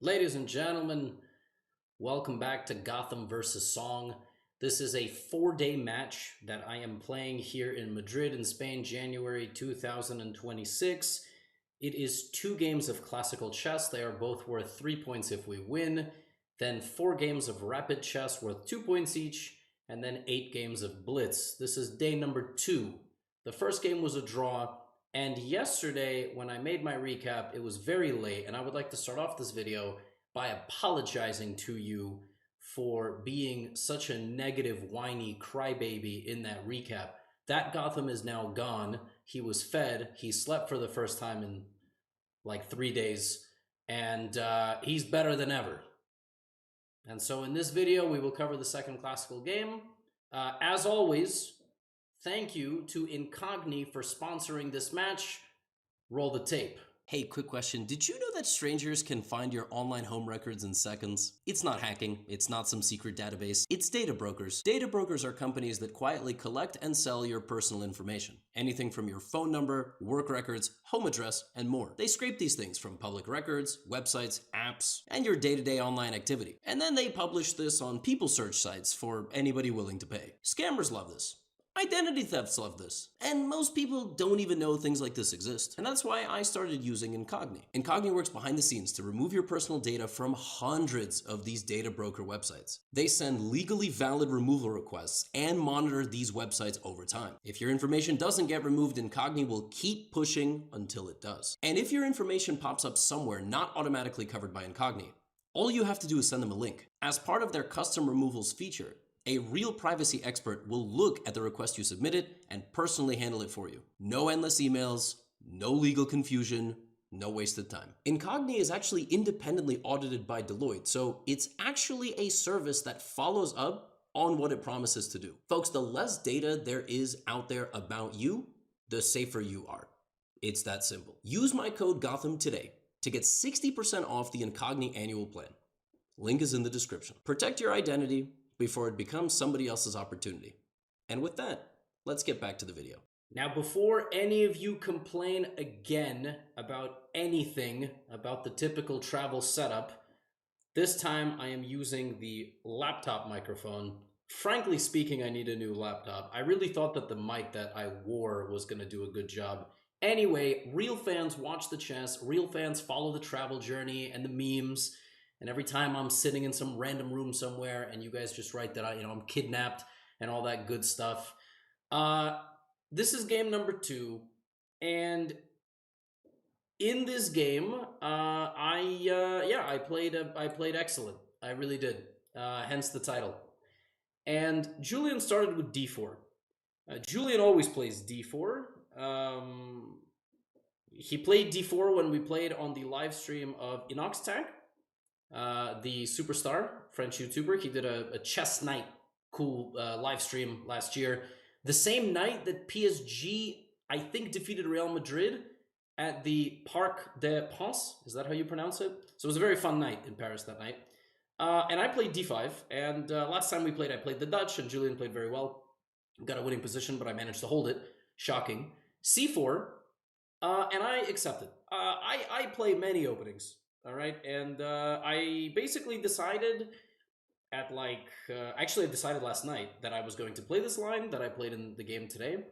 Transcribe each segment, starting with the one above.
Ladies and gentlemen, welcome back to Gotham vs. Song. This is a 4-day match that I am playing here in Madrid in Spain, January 2026. It is 2 games of classical chess. They are both worth 3 points if we win. Then 4 games of rapid chess worth 2 points each. And then 8 games of blitz. This is day number 2. The first game was a draw. And yesterday, when I made my recap, it was very late, and I would like to start off this video by apologizing to you for being such a negative, whiny crybaby in that recap. That Gotham is now gone. He was fed. He slept for the first time in like 3 days, and he's better than ever. And so in this video, we will cover the second classical game. As always, thank you to Incogni for sponsoring this match. Roll the tape. Hey, quick question. Did you know that strangers can find your online home records in seconds? It's not hacking. It's not some secret database. It's data brokers. Data brokers are companies that quietly collect and sell your personal information. Anything from your phone number, work records, home address, and more. They scrape these things from public records, websites, apps, and your day-to-day online activity. And then they publish this on people search sites for anybody willing to pay. Scammers love this. Identity thefts love this. And most people don't even know things like this exist. And that's why I started using Incogni. Incogni works behind the scenes to remove your personal data from hundreds of these data broker websites. They send legally valid removal requests and monitor these websites over time. If your information doesn't get removed, Incogni will keep pushing until it does. And if your information pops up somewhere not automatically covered by Incogni, all you have to do is send them a link. As part of their custom removals feature, a real privacy expert will look at the request you submitted and personally handle it for you. No endless emails, no legal confusion, no wasted time. Incogni is actually independently audited by Deloitte, so it's actually a service that follows up on what it promises to do. Folks, the less data there is out there about you, the safer you are. It's that simple. Use my code Gotham today to get 60% off the Incogni annual plan. Link is in the description. Protect your identity before it becomes somebody else's opportunity. And with that, let's get back to the video. Now, before any of you complain again about anything about the typical travel setup, this time I am using the laptop microphone. Frankly speaking, I need a new laptop. I really thought that the mic that I wore was going to do a good job. Anyway, real fans watch the chess, real fans follow the travel journey and the memes. And every time I'm sitting in some random room somewhere and you guys just write that I'm kidnapped and all that good stuff. This is game number 2. And in this game, I played excellent. I really did. Hence the title. And Julian started with d4. Julian always plays d4. He played d4 when we played on the live stream of Inoxtag. The superstar French YouTuber. He did a chess night cool live stream last year. The same night that PSG, I think, defeated Real Madrid at the Parc des Princes. Is that how you pronounce it? So it was a very fun night in Paris that night. And I played d5. And last time we played, I played the Dutch, and Julian played very well. Got a winning position, but I managed to hold it. Shocking. c4, and I accepted. I play many openings. All right, and I basically decided at actually I decided last night that I was going to play this line that I played in the game today.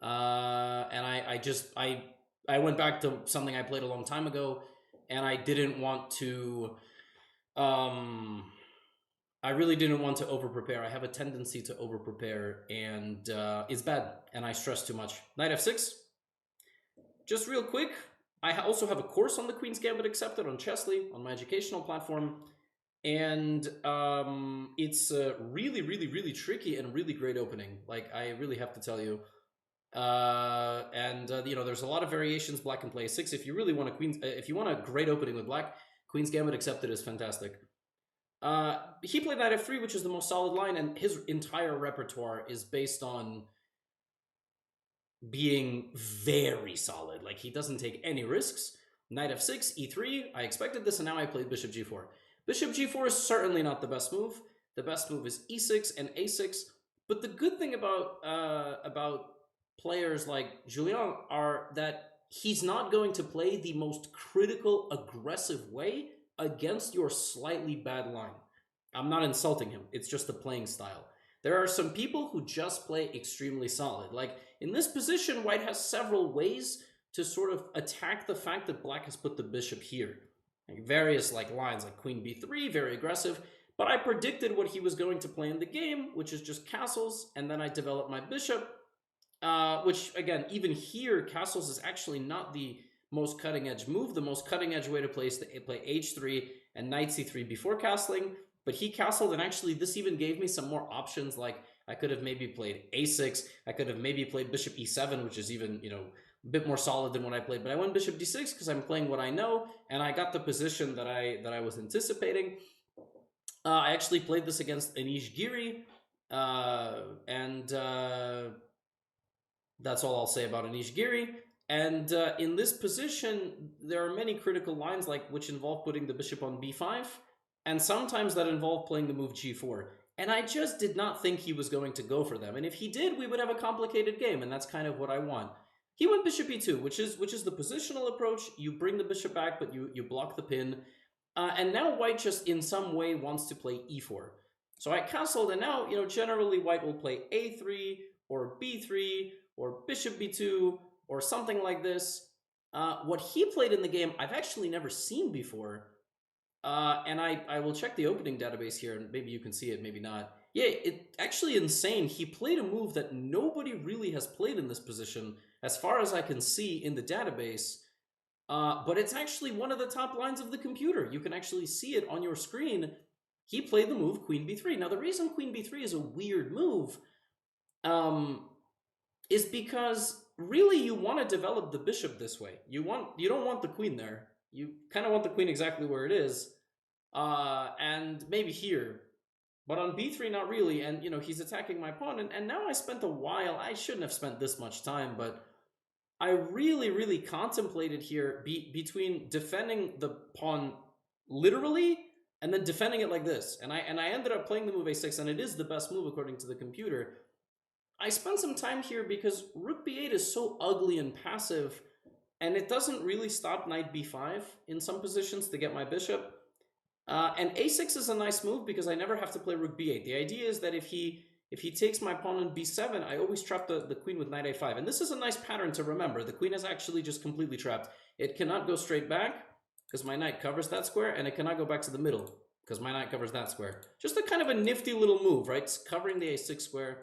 And I went back to something I played a long time ago, and I didn't want to, I really didn't want to over-prepare. I have a tendency to over-prepare, and it's bad, and I stress too much. Knight f6. Just real quick, I also have a course on the Queen's Gambit Accepted on Chessly, on my educational platform, and it's a really, really, really tricky and really great opening. Like, I really have to tell you. There's a lot of variations. Black can play a6. If you really want if you want a great opening with Black, Queen's Gambit Accepted is fantastic. He played Knight f3, which is the most solid line, and his entire repertoire is based on being very solid. Like, he doesn't take any risks. Knight f6, e3. I expected this, and now I played bishop g4. Bishop g4 is certainly not the best move. The best move is e6 and a6. But the good thing about players like Julien are that he's not going to play the most critical, aggressive way against your slightly bad line. I'm not insulting him, it's just the playing style. There are some people who just play extremely solid. Like in this position, white has several ways to sort of attack the fact that black has put the bishop here. Like various like lines like queen b3, very aggressive. But I predicted what he was going to play in the game, which is just castles, and then I developed my bishop, which again, even here, castles is actually not the most cutting edge move. The most cutting edge way to play is to play h3 and knight c3 before castling. But he castled, and actually this even gave me some more options. Like I could have maybe played a6. I could have maybe played bishop e7, which is even, you know, a bit more solid than what I played. But I went bishop d6 because I'm playing what I know, and I got the position that I was anticipating. I actually played this against Anish Giri, and that's all I'll say about Anish Giri. And in this position, there are many critical lines, like which involve putting the bishop on b5, and sometimes that involve playing the move g4. And I just did not think he was going to go for them. And if he did, we would have a complicated game, and that's kind of what I want. He went bishop e2, which is the positional approach. You bring the bishop back, but you block the pin. And now white just in some way wants to play e4. So I castled, and now, you know, generally white will play a3 or b3 or bishop b2 or something like this. What he played in the game, I've actually never seen before. And I will check the opening database here, and maybe you can see it, maybe not. Yeah, it's actually insane. He played a move that nobody really has played in this position, as far as I can see in the database. But it's actually one of the top lines of the computer. You can actually see it on your screen. He played the move queen b3. Now, the reason queen b3 is a weird move is because really you want to develop the bishop this way. You don't want the queen there. You kind of want the queen exactly where it is, and maybe here. But on b3, not really. And, you know, he's attacking my pawn. And now I spent a while. I shouldn't have spent this much time, but I really, really contemplated here between defending the pawn literally and then defending it like this. And I ended up playing the move a6, and it is the best move according to the computer. I spent some time here because rook b8 is so ugly and passive, and it doesn't really stop knight b5 in some positions to get my bishop. And a6 is a nice move because I never have to play rook b8. The idea is that if he takes my pawn on b7, I always trap the queen with knight a5. And this is a nice pattern to remember. The queen is actually just completely trapped. It cannot go straight back because my knight covers that square, and it cannot go back to the middle because my knight covers that square. Just a kind of a nifty little move, right? It's covering the a6 square.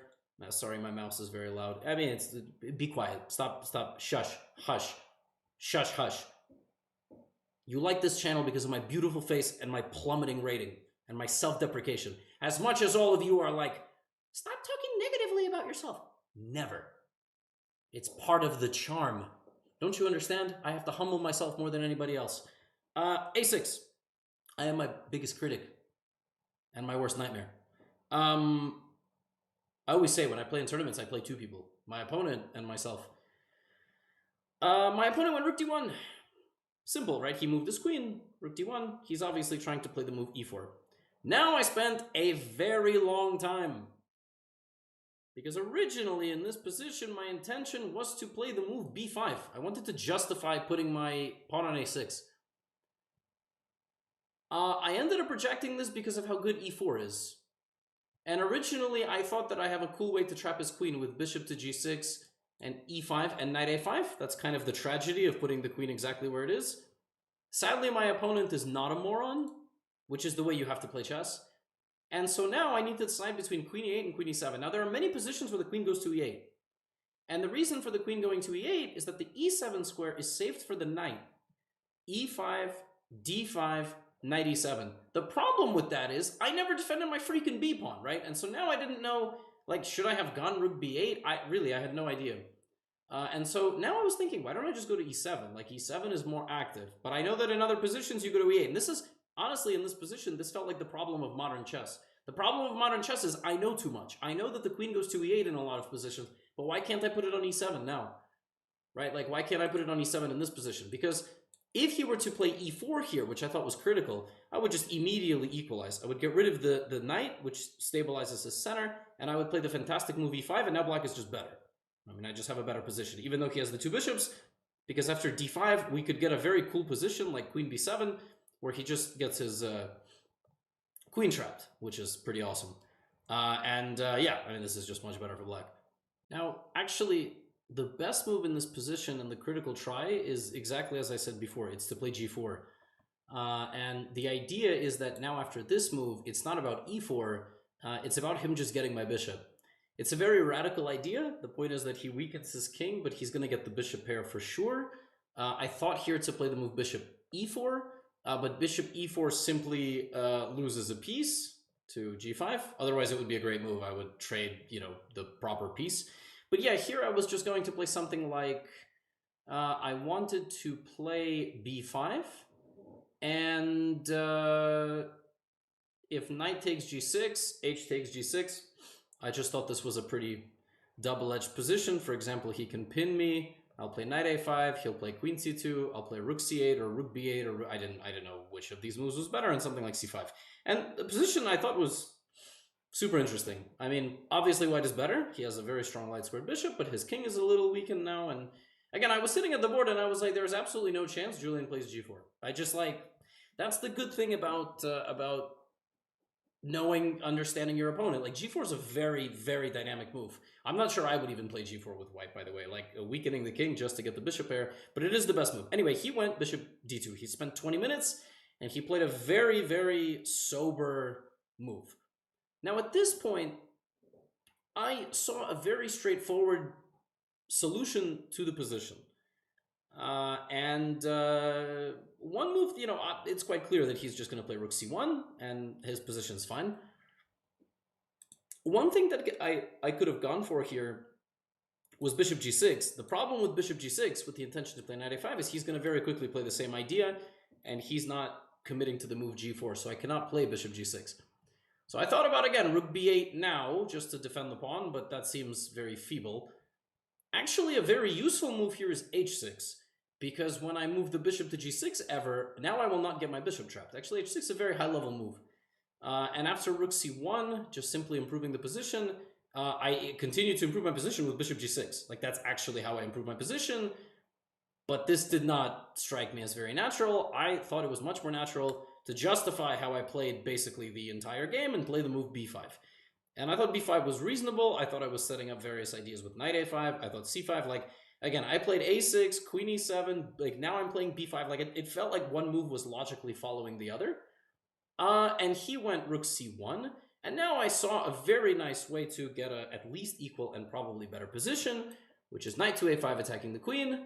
Sorry, my mouse is very loud. I mean, be quiet. Stop. Shush. Hush. Shush, hush. You like this channel because of my beautiful face and my plummeting rating and my self-deprecation. As much as all of you are like, stop talking negatively about yourself. Never. It's part of the charm. Don't you understand? I have to humble myself more than anybody else. a6. I am my biggest critic and my worst nightmare. I always say when I play in tournaments, I play two people, my opponent and myself. My opponent went rook d1. Simple, right? He moved his queen, rook d1. He's obviously trying to play the move e4. Now I spent a very long time, because originally in this position, my intention was to play the move b5. I wanted to justify putting my pawn on a6. I ended up rejecting this because of how good e4 is. And originally, I thought that I have a cool way to trap his queen with bishop to g6 and e5 and knight a5. That's kind of the tragedy of putting the queen exactly where it is. Sadly, my opponent is not a moron, which is the way you have to play chess. And so now I need to decide between queen e8 and queen e7. Now, there are many positions where the queen goes to e8. And the reason for the queen going to e8 is that the e7 square is saved for the knight. e5, d5, knight e7. The problem with that is I never defended my freaking b pawn, right? And so now I didn't know, like, should I have gone rook b8? I had no idea. And so now I was thinking, why don't I just go to e7? Like, e7 is more active. But I know that in other positions you go to e8. And this is, honestly, in this position, this felt like the problem of modern chess. The problem of modern chess is I know too much. I know that the queen goes to e8 in a lot of positions, but why can't I put it on e7 now? Right? Like, why can't I put it on e7 in this position? Because if he were to play e4 here, which I thought was critical, I would just immediately equalize. I would get rid of the knight, which stabilizes his center, and I would play the fantastic move e5, and now black is just better. I mean, I just have a better position, even though he has the two bishops, because after d5, we could get a very cool position like queen b7. where he just gets his queen trapped, which is pretty awesome. Yeah, I mean, this is just much better for black. Now, actually, the best move in this position and the critical try is exactly as I said before. It's to play g4. And the idea is that now after this move, it's not about e4, it's about him just getting my bishop. It's a very radical idea. The point is that he weakens his king, but he's going to get the bishop pair for sure. I thought here to play the move bishop e4, but bishop e4 simply loses a piece to g5. Otherwise, it would be a great move. I would trade, the proper piece. But yeah, here I was just going to play something like I wanted to play b5. And if knight takes g6, h takes g6, I just thought this was a pretty double-edged position. For example, he can pin me. I'll play knight a5. He'll play queen c2. I'll play rook c8 or rook b8, or I didn't know which of these moves was better, and something like c5. And the position I thought was super interesting. I mean, obviously white is better. He has a very strong light squared bishop, but his king is a little weakened now. And again, I was sitting at the board and I was like, there's absolutely no chance Julian plays g4. I just that's the good thing about understanding your opponent. Like g4 is a very, very dynamic move. I'm not sure I would even play g4 with white, by the way, like weakening the king just to get the bishop pair, but it is the best move. Anyway, he went bishop d2. He spent 20 minutes and he played a very, very sober move. Now, at this point, I saw a very straightforward solution to the position. One move, it's quite clear that he's just going to play rook c1, and his position is fine. One thing that I could have gone for here was bishop g6. The problem with bishop g6, with the intention to play knight a5, is he's going to very quickly play the same idea, and he's not committing to the move g4, so I cannot play bishop g6. So I thought about, again, rook b8 now, just to defend the pawn, but that seems very feeble. Actually, a very useful move here is h6, because when I move the bishop to g6 now I will not get my bishop trapped. Actually, h6 is a very high-level move. And after rook c1, just simply improving the position, I continue to improve my position with bishop g6. Like, that's actually how I improve my position, but this did not strike me as very natural. I thought it was much more natural to justify how I played basically the entire game and play the move b5. And I thought b5 was reasonable. I thought I was setting up various ideas with knight a5. I thought c5, again, I played a6, queen e7, now I'm playing b5. It felt like one move was logically following the other. And he went rook c1, and now I saw a very nice way to get a at least equal and probably better position, which is knight to a5 attacking the queen,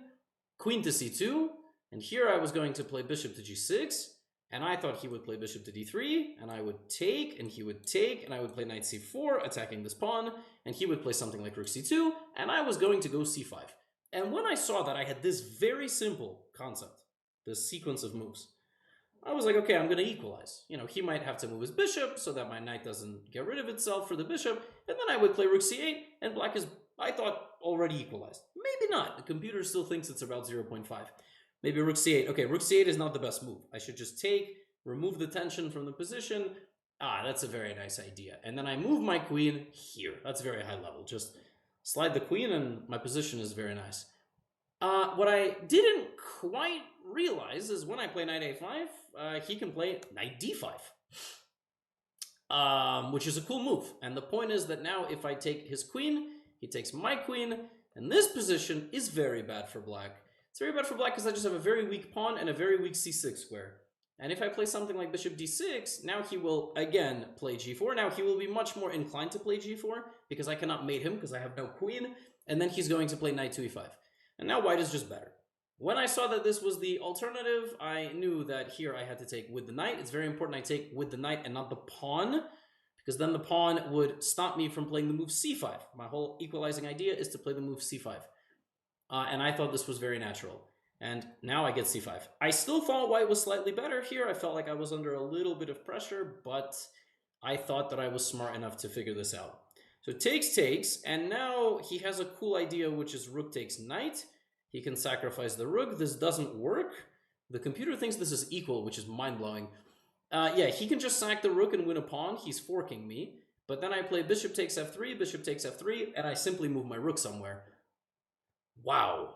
queen to c2, and here I was going to play bishop to g6, and I thought he would play bishop to d3, and I would take, and he would take, and I would play knight c4, attacking this pawn, and he would play something like rook c2, and I was going to go c5. And when I saw that I had this very simple concept, this sequence of moves, I was like, okay, I'm going to equalize. He might have to move his bishop so that my knight doesn't get rid of itself for the bishop, and then I would play rook c8, and black is, I thought, already equalized. Maybe not. The computer still thinks it's about 0.5. Maybe rook c8. Okay, rook c8 is not the best move. I should just take, remove the tension from the position. That's a very nice idea. And then I move my queen here. That's very high level. Just slide the queen and my position is very nice. What I didn't quite realize is when I play knight a5, he can play knight d5. Which is a cool move. And the point is that now if I take his queen, he takes my queen, and this position is very bad for black. It's very bad for black because I just have a very weak pawn and a very weak c6 square. And if I play something like bishop d6, now he will again play g4. Now he will be much more inclined to play g4 because I cannot mate him because I have no queen. And then he's going to play knight to e5. And now white is just better. When I saw that this was the alternative, I knew that here I had to take with the knight. It's very important I take with the knight and not the pawn, because then the pawn would stop me from playing the move c5. My whole equalizing idea is to play the move c5. And I thought this was very natural. And now I get c5. I still thought white was slightly better here. I felt like I was under a little bit of pressure, but I thought that I was smart enough to figure this out. So takes, and now he has a cool idea, which is rook takes knight. He can sacrifice the rook. This doesn't work. The computer thinks this is equal, which is mind-blowing. Yeah, he can just sack the rook and win a pawn. He's forking me. But then I play bishop takes f3, and I simply move my rook somewhere. Wow.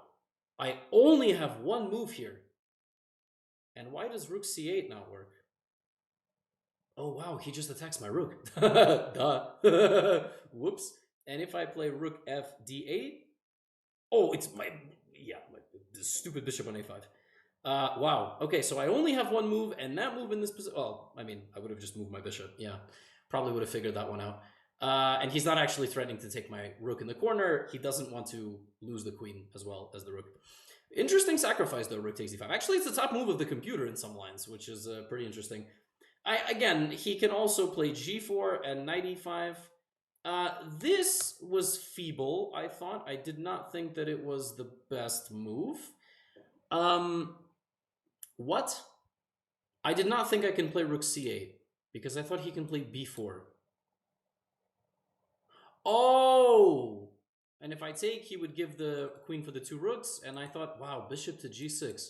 I only have one move here. And why does rook c8 not work? Oh, wow, he just attacks my rook. Duh. Whoops. And if I play rook f d8, oh, it's my, yeah, the stupid bishop on a5. Wow. Okay, so I only have one move, and that move in this position, well, I mean, I would have just moved my bishop. Yeah, probably would have figured that one out. And he's not actually threatening to take my rook in the corner. He doesn't want to lose the queen as well as the rook. Interesting sacrifice, though, rook takes d5. Actually, it's the top move of the computer in some lines, which is pretty interesting. Again, he can also play g4 and knight e5. This was feeble, I thought. I did not think that it was the best move. What? I did not think I can play rook c8 because I thought he can play b4. Oh! And if I take, he would give the queen for the two rooks, and I thought, wow, bishop to g6.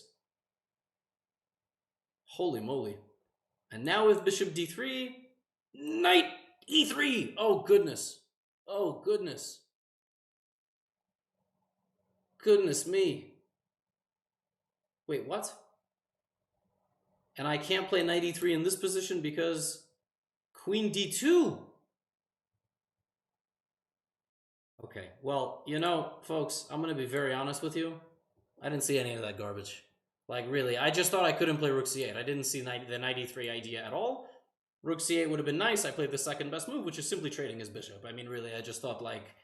Holy moly. And now with bishop d3, knight e3. Oh, goodness. Oh, goodness. Goodness me. Wait, what? And I can't play knight e3 in this position because queen d2. Okay, well, you know, folks, I'm going to be very honest with you. I didn't see any of that garbage. Like, really, I just thought I couldn't play rook c8. I didn't see the knight e3 idea at all. Rook c8 would have been nice. I played the second best move, which is simply trading his bishop. I mean, really, I just thought, like,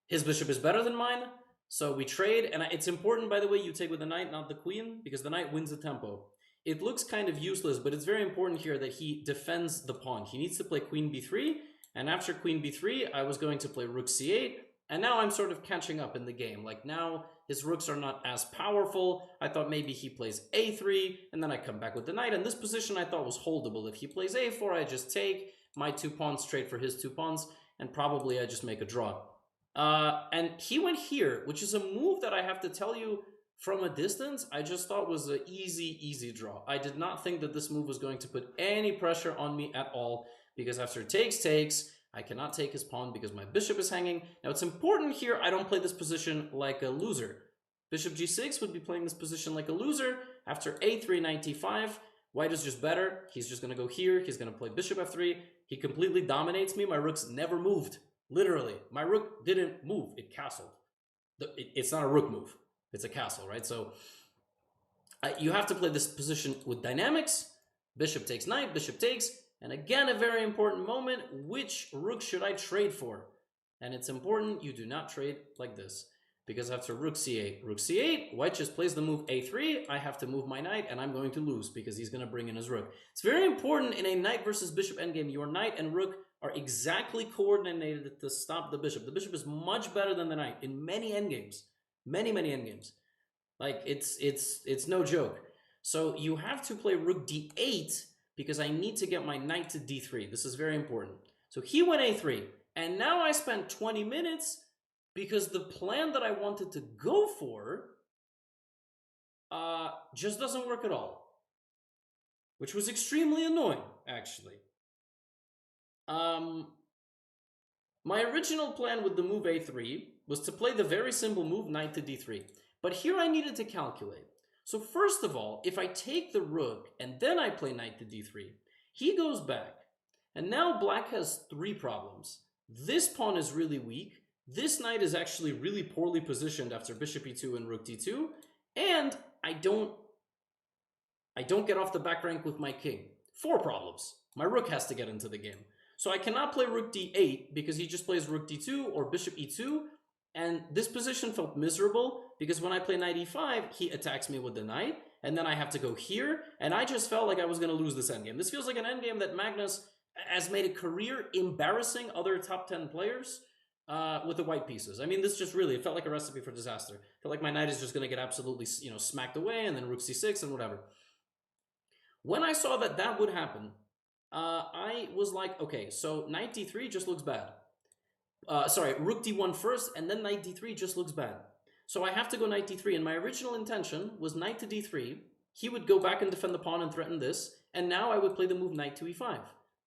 his bishop is better than mine, so we trade. And it's important, by the way, you take with the knight, not the queen, because the knight wins the tempo. It looks kind of useless, but it's very important here that he defends the pawn. He needs to play queen b3, and after queen b3, I was going to play rook c8, and now I'm sort of catching up in the game. Like, now his rooks are not as powerful. I thought maybe he plays a3, and then I come back with the knight. And this position I thought was holdable. If he plays a4, I just take my two pawns, trade for his two pawns, and probably I just make a draw. And he went here, which is a move that I have to tell you from a distance, I just thought was an easy draw. I did not think that this move was going to put any pressure on me at all, because after takes, I cannot take his pawn because my bishop is hanging. Now, it's important here I don't play this position like a loser. Bishop g6 would be playing this position like a loser. After a3, knight d5, white is just better. He's just going to go here. He's going to play bishop f3. He completely dominates me. My rooks never moved. Literally, my rook didn't move. It castled. It's not a rook move. It's a castle, right? So you have to play this position with dynamics. Bishop takes knight, bishop takes. And again, a very important moment. Which rook should I trade for? And it's important you do not trade like this. Because after rook c8, white just plays the move a3. I have to move my knight, and I'm going to lose because he's going to bring in his rook. It's very important in a knight versus bishop endgame. Your knight and rook are exactly coordinated to stop the bishop. The bishop is much better than the knight in many endgames. Many endgames. Like, it's no joke. So you have to play rook d8 because I need to get my knight to d3. This is very important. So he went a3. And now I spent 20 minutes because the plan that I wanted to go for just doesn't work at all. Which was extremely annoying, actually. My original plan with the move a3 was to play the very simple move knight to d3. But here I needed to calculate. So first of all, if I take the rook and then I play knight to d3, he goes back. And now black has three problems. This pawn is really weak. This knight is actually really poorly positioned after bishop e2 and rook d2. And I don't get off the back rank with my king. Four problems. My rook has to get into the game. So I cannot play rook d8 because he just plays rook d2 or bishop e2. And this position felt miserable because when I play knight e5, he attacks me with the knight. And then I have to go here. And I just felt like I was going to lose this endgame. This feels like an endgame that Magnus has made a career embarrassing other top 10 players with the white pieces. I mean, this just really, it felt like a recipe for disaster. I felt like my knight is just going to get absolutely, smacked away, and then rook c6 and whatever. When I saw that that would happen, I was like, okay, so knight d3 just looks bad. Sorry, rook d1 first, and then knight d3 just looks bad. So I have to go knight d3, and my original intention was knight to d3. He would go back and defend the pawn and threaten this, and now I would play the move knight to e5.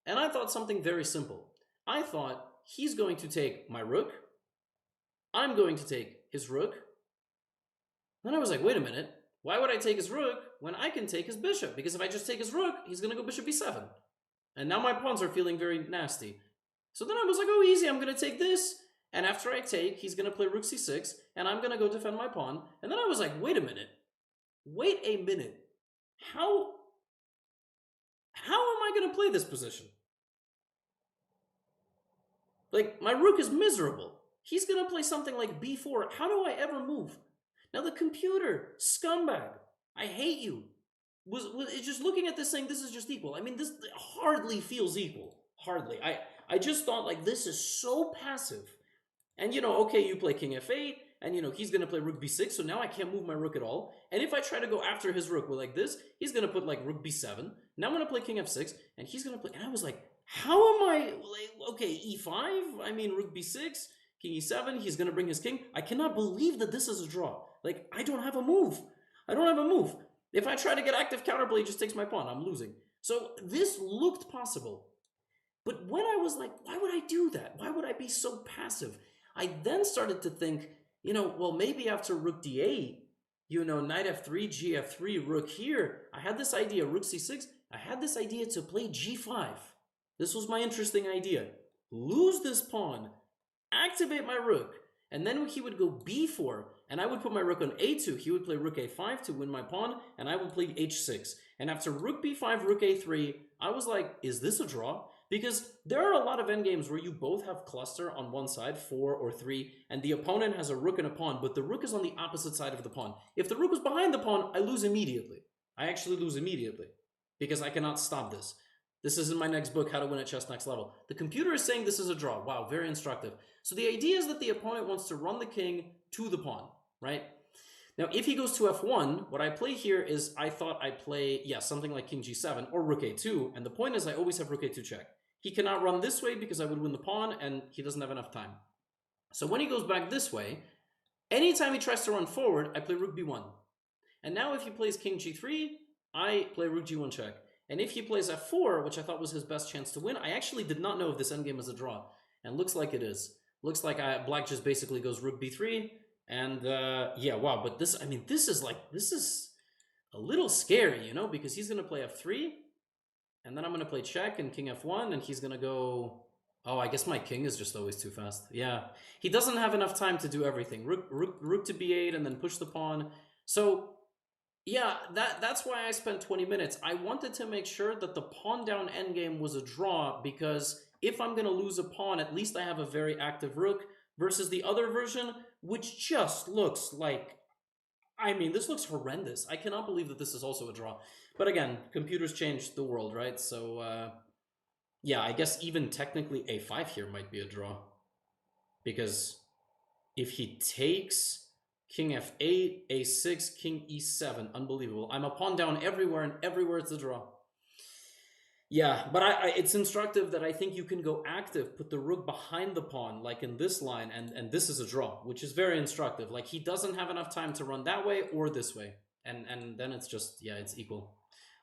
And I thought something very simple. I thought he's going to take my rook. I'm going to take his rook. Then I was like, wait a minute. Why would I take his rook when I can take his bishop, because if I just take his rook, he's going to go bishop b7. And now my pawns are feeling very nasty. So then I was like, oh, easy, I'm going to take this. And after I take, he's going to play rook c6, and I'm going to go defend my pawn. And then I was like, wait a minute. Wait a minute. How am I going to play this position? Like, my rook is miserable. He's going to play something like b4. How do I ever move? Now the computer, scumbag, I hate you. Was just looking at this saying this is just equal. I mean, this hardly feels equal. Hardly. I just thought, like, this is so passive. And, you know, okay, you play king f8, and, you know, he's going to play rook b6, so now I can't move my rook at all. And if I try to go after his rook with like this, he's going to put, like, rook b7. Now I'm going to play king f6, and he's going to play... And I was like, how am I... Like, okay, e5, I mean, rook b6, king e7, he's going to bring his king. I cannot believe that this is a draw. Like, I don't have a move. I don't have a move. If I try to get active counterplay, he just takes my pawn. I'm losing. So this looked possible. But when I was like, why would I do that? Why would I be so passive? I then started to think, you know, well, maybe after rook d8, you know, knight f3, gf3, rook here. I had this idea, rook c6. I had this idea to play g5. This was my interesting idea. Lose this pawn, activate my rook, and then he would go b4, and I would put my rook on a2. He would play rook a5 to win my pawn, and I would play h6. And after rook b5, rook a3, I was like, is this a draw? Because there are a lot of endgames where you both have cluster on one side, 4 or 3, and the opponent has a rook and a pawn, but the rook is on the opposite side of the pawn. If the rook is behind the pawn, I lose immediately. I actually lose immediately, because I cannot stop this. This is in my next book, How to Win at Chess Next Level. The computer is saying this is a draw. Wow, very instructive. So the idea is that the opponent wants to run the king to the pawn, right? Now, if he goes to f1, what I play here is I thought I play, yeah, something like king g7 or rook a2. And the point is I always have rook a2 check. He cannot run this way because I would win the pawn, and he doesn't have enough time. So when he goes back this way, anytime he tries to run forward, I play rook b1. And now if he plays king g3, I play rook g1 check. And if he plays f4, which I thought was his best chance to win, I actually did not know if this endgame is a draw. And looks like it is. Looks like black just basically goes rook b3. And yeah, wow. But this, I mean, this is a little scary, you know, because he's going to play f3. And then I'm going to play check and king f1. And he's going to go... Oh, I guess my king is just always too fast. Yeah. He doesn't have enough time to do everything. Rook to b8 and then push the pawn. So... yeah, that's why I spent 20 minutes. I wanted to make sure that the pawn down endgame was a draw, because if I'm going to lose a pawn, at least I have a very active rook, versus the other version, which just looks like... I mean, this looks horrendous. I cannot believe that this is also a draw. But again, computers changed the world, right? So, yeah, I guess even technically a5 here might be a draw. Because if he takes... king f8, a6, king e7. Unbelievable. I'm a pawn down everywhere, and everywhere it's a draw. Yeah, but it's instructive that I think you can go active, put the rook behind the pawn, like in this line, and this is a draw, which is very instructive. Like, he doesn't have enough time to run that way or this way. And then it's just, yeah, it's equal.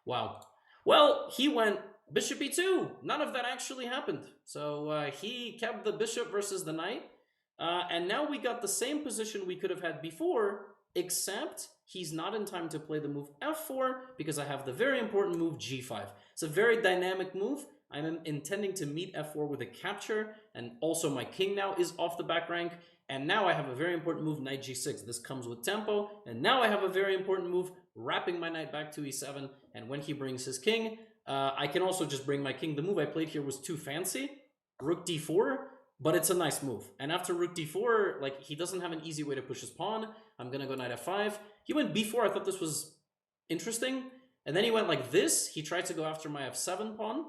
Wow. Well, he went bishop e2. None of that actually happened. So he kept the bishop versus the knight. And now we got the same position we could have had before, except he's not in time to play the move f4 because I have the very important move g5. It's a very dynamic move. I'm intending to meet f4 with a capture, and also my king now is off the back rank. And now I have a very important move, knight g6. This comes with tempo. And now I have a very important move, wrapping my knight back to e7. And when he brings his king, I can also just bring my king. The move I played here was too fancy. Rook d4. But it's a nice move. And after rook d4, like, he doesn't have an easy way to push his pawn. I'm gonna go knight f5. He went b4. I thought this was interesting. And then he went like this. He tried to go after my f7 pawn.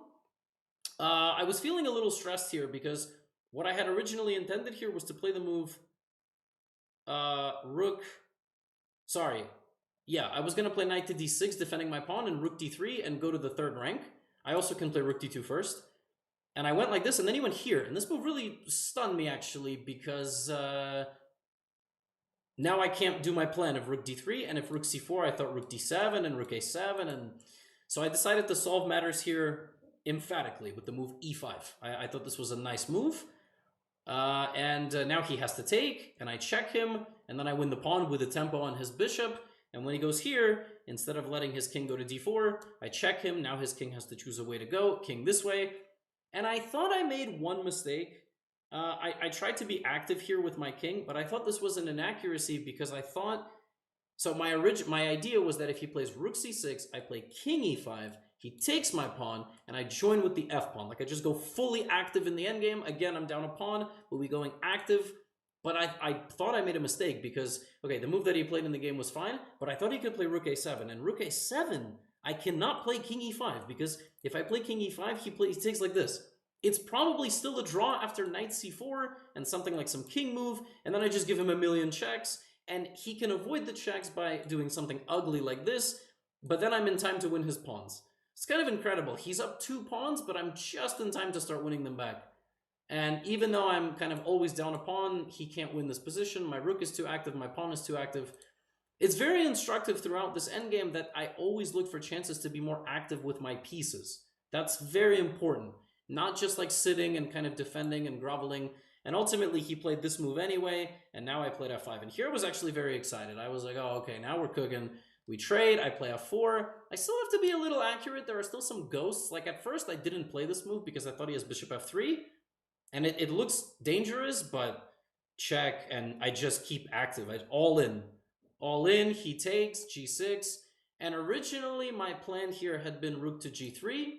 I was feeling a little stressed here because what I had originally intended here was to play the move rook... Sorry. Yeah, I was gonna play knight to d6, defending my pawn, and rook d3, and go to the third rank. I also can play rook d2 first. And I went like this, and then he went here. And this move really stunned me, actually, because now I can't do my plan of rook d3, and if rook c4, I thought rook d7 and rook a7, and so I decided to solve matters here emphatically with the move e5. I thought this was a nice move, and now he has to take, and I check him, and then I win the pawn with a tempo on his bishop, And when he goes here, instead of letting his king go to d4, I check him. Now his king has to choose a way to go. King this way. And I thought I made one mistake. I tried to be active here with my king, but I thought this was an inaccuracy because I thought so my idea was that if he plays rook c6, I play king e5, he takes my pawn, and I join with the f pawn. Like I just go fully active in the endgame. Again, I'm down a pawn, but we going active. But I thought I made a mistake because, okay, the move that he played in the game was fine, but I thought he could play rook a7. And rook a7, I cannot play king e5 because if I play king e5, he takes like this. It's probably still a draw after knight c4 and something like some king move, and then I just give him a million checks, and he can avoid the checks by doing something ugly like this, but then I'm in time to win his pawns. It's kind of incredible. He's up 2 pawns, but I'm just in time to start winning them back. And even though I'm kind of always down a pawn, he can't win this position. My rook is too active, my pawn is too active. It's very instructive throughout this endgame that I always look for chances to be more active with my pieces. That's very important. Not just like sitting and kind of defending and groveling. And ultimately, he played this move anyway, and now I played f5. And here I was actually very excited. I was like, oh, okay, now we're cooking. We trade, I play f4. I still have to be a little accurate. There are still some ghosts. Like at first, I didn't play this move because I thought he has bishop f3. And it looks dangerous, but check, and I just keep active. All in. All in, he takes, g6. And originally, my plan here had been rook to g3.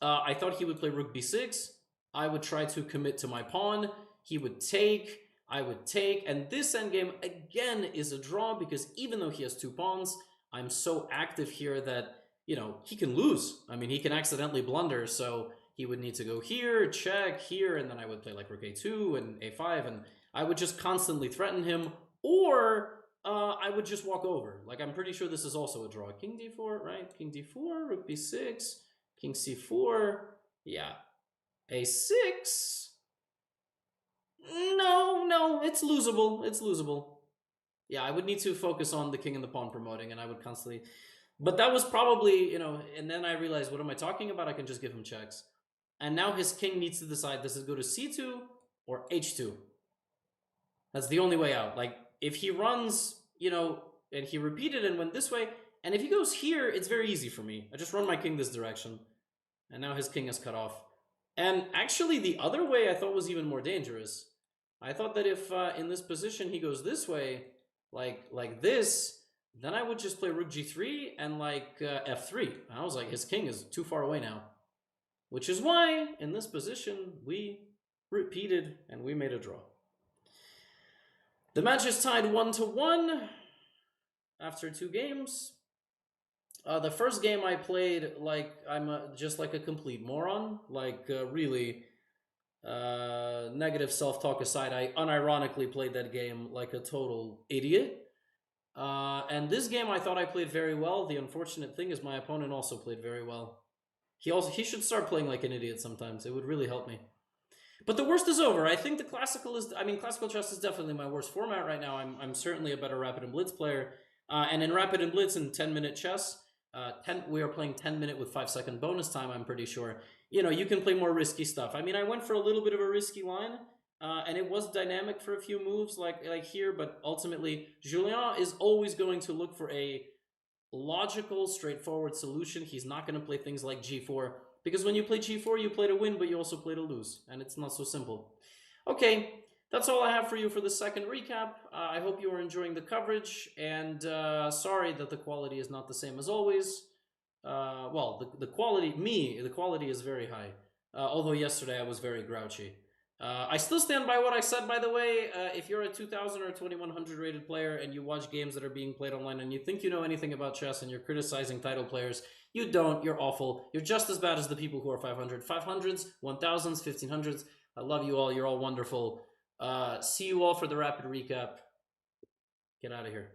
I thought he would play rook b6. I would try to commit to my pawn. He would take. I would take. And this endgame, again, is a draw because even though he has 2 pawns, I'm so active here that, you know, he can lose. I mean, he can accidentally blunder. So he would need to go here, check, here, and then I would play like rook a2 and a5. And I would just constantly threaten him. Or I would just walk over. Like, I'm pretty sure this is also a draw. King d4, right? King d4, rook b6. King c4, yeah. a6. No, it's losable. It's losable. Yeah, I would need to focus on the king and the pawn promoting, and I would constantly... But that was probably, you know, and then I realized, what am I talking about? I can just give him checks. And now his king needs to decide, does it go to c2 or h2? That's the only way out. Like, if he runs, you know, and he repeated and went this way, and if he goes here, it's very easy for me. I just run my king this direction. And now his king is cut off. And actually, the other way I thought was even more dangerous. I thought that if in this position he goes this way, like this, then I would just play rook g3 and like f3. I was like, his king is too far away now. Which is why, in this position, we repeated and we made a draw. The match is tied 1-1 after 2 games. The first game I played, like, I'm just like a complete moron. Like, really, negative self-talk aside, I unironically played that game like a total idiot. And this game I thought I played very well. The unfortunate thing is my opponent also played very well. He should start playing like an idiot sometimes. It would really help me. But the worst is over. I think classical chess is definitely my worst format right now. I'm certainly a better Rapid and Blitz player. And in Rapid and Blitz in 10-minute chess, we are playing 10-minute with 5-second bonus time, I'm pretty sure. You know, you can play more risky stuff. I mean, I went for a little bit of a risky line, and it was dynamic for a few moves like here, but ultimately, Julien is always going to look for a logical, straightforward solution. He's not going to play things like g4, because when you play g4, you play to win, but you also play to lose, and it's not so simple. Okay, that's all I have for you for the second recap. I hope you are enjoying the coverage, and sorry that the quality is not the same as always. Well, the quality is very high, although yesterday I was very grouchy. I still stand by what I said, by the way. If you're a 2000 or 2100 rated player and you watch games that are being played online and you think you know anything about chess and you're criticizing title players, you don't. You're awful. You're just as bad as the people who are 500. 500s, 1000s, 1500s. I love you all. You're all wonderful. See you all for the rapid recap. Get out of here.